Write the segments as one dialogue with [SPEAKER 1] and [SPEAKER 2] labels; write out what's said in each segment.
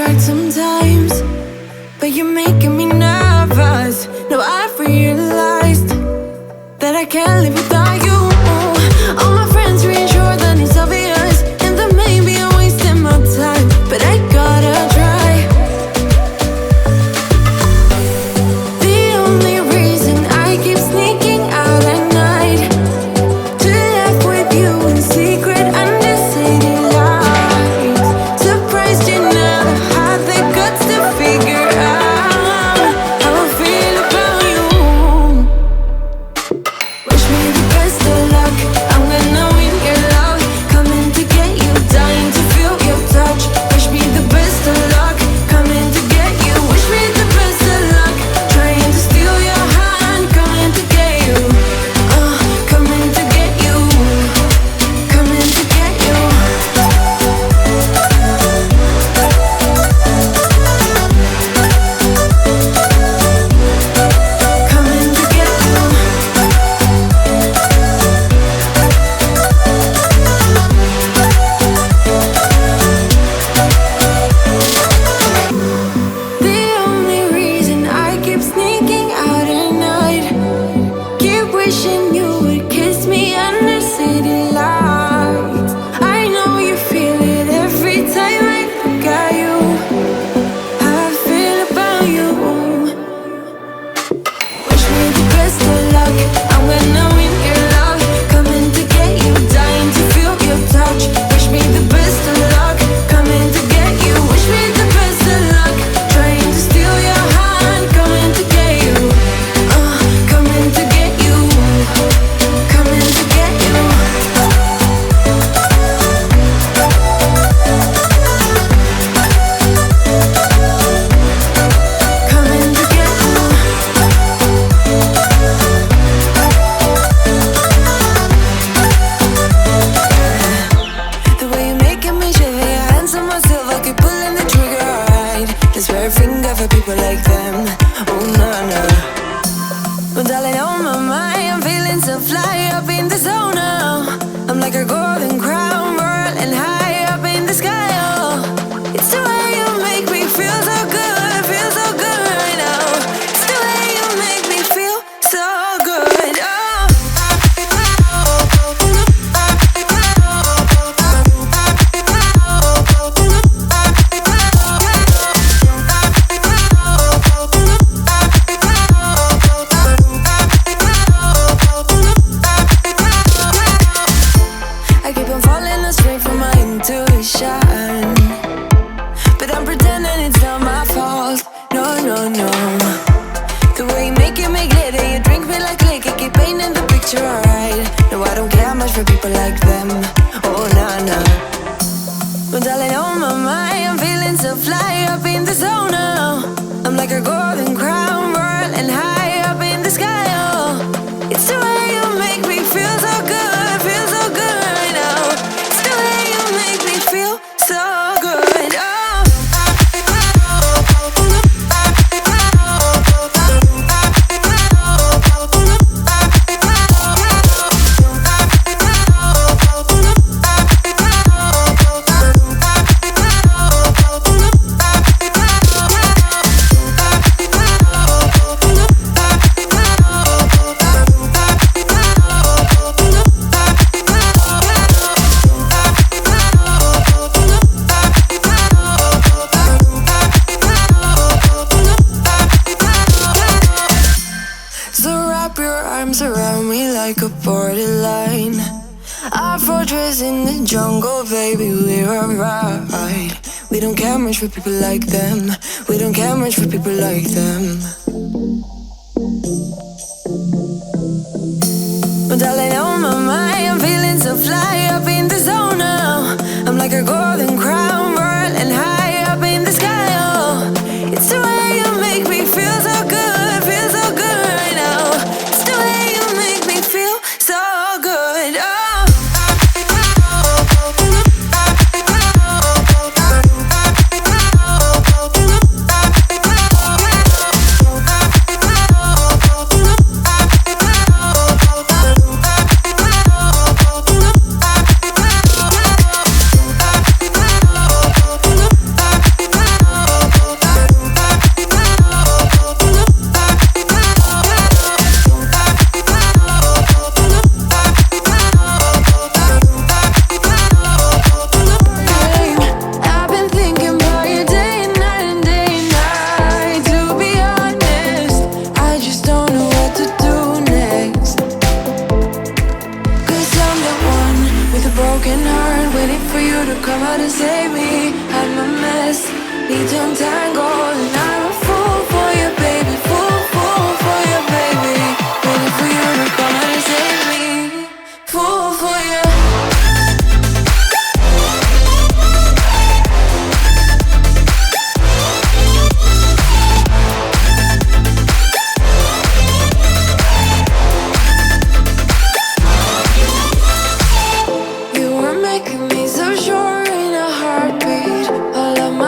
[SPEAKER 1] right sometimes, but you're making me nervous. Now I've realized that I can't live without you. All my friends reassure that it's obvious, and that maybe I'm wasting my time, but I gotta try. The only reason I keep sneaking out at night to laugh with you in secret under city lights. Surprised you never had the guts to figure out how I feel about you. Wish me the best of luck, I'm gonna win your love, coming to get you, dying to feel your touch. Wish me the best of luck, coming to get you. Wish me the best of luck, trying to steal your hand, coming to get you, coming to get you, coming to get you. Coming to get you. The only reason I keep sneaking out at night, keep wishing you would kiss me under city lights. I know you feel it every time I look at you, how I feel about you. Wish me the best of luck, I'm gonna win your love, coming to get you, dying to feel your touch. Wish me the best of luck, coming to get you. Wish me the best of luck, trying to steal your hand, coming to get you, coming to get you, coming to get you. Coming to get you. The way you're making me shiver, your hands on myself, I keep pulling the trigger, right? This very finger for people like them. Oh, no, no. But darling, on my mind, I'm feeling so fly up in the zone now. I'm like a golden crown, whirling high up in the sky, oh. It's the way you make me feel so good right now. It's the way you make me feel so good, oh. I keep on falling astray from my intuition, but I'm pretending it's not my fault. No, no, no. The way you make it make glitter, you drink me like liquor, keep painting the picture, alright. No, I don't care much for people like them. Oh, nah, nah. But darling, on my mind, I'm feeling so fly up in the zone now. I'm like a golden crown, whirling high up in the sky, oh. It's the way you make me feel so good right now. It's the way you make me feel so good, oh. So wrap your arms around me like a borderline. Our fortress in the jungle, baby, we're alright. We don't care much for people like them. We don't care much for people like them. But darling, on my mind, I'm feeling so fly up in the zone now. I'm like a golden crown, whirling high up in the sky, oh. It's the way you make me feel so good right now. It's the way you make me feel so good, oh.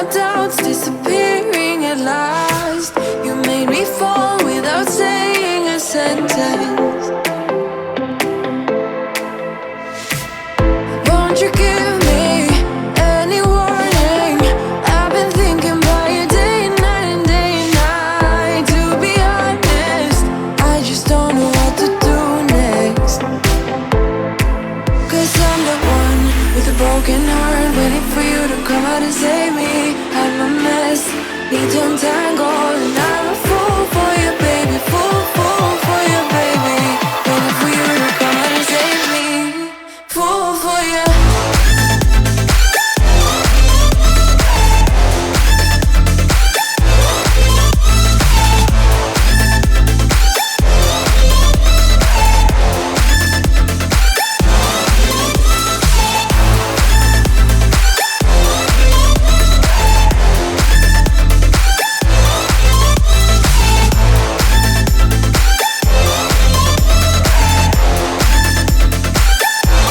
[SPEAKER 1] my doubts disappearing at last. You made me fall without saying a sentence. Won't you give me any warning? I've been thinking about you day and night and day and night. To be honest, I just don't know what to do next. 'Cause I'm the one with a broken heart, waiting for you to come out and save me. I'm a mess, need to untangle, and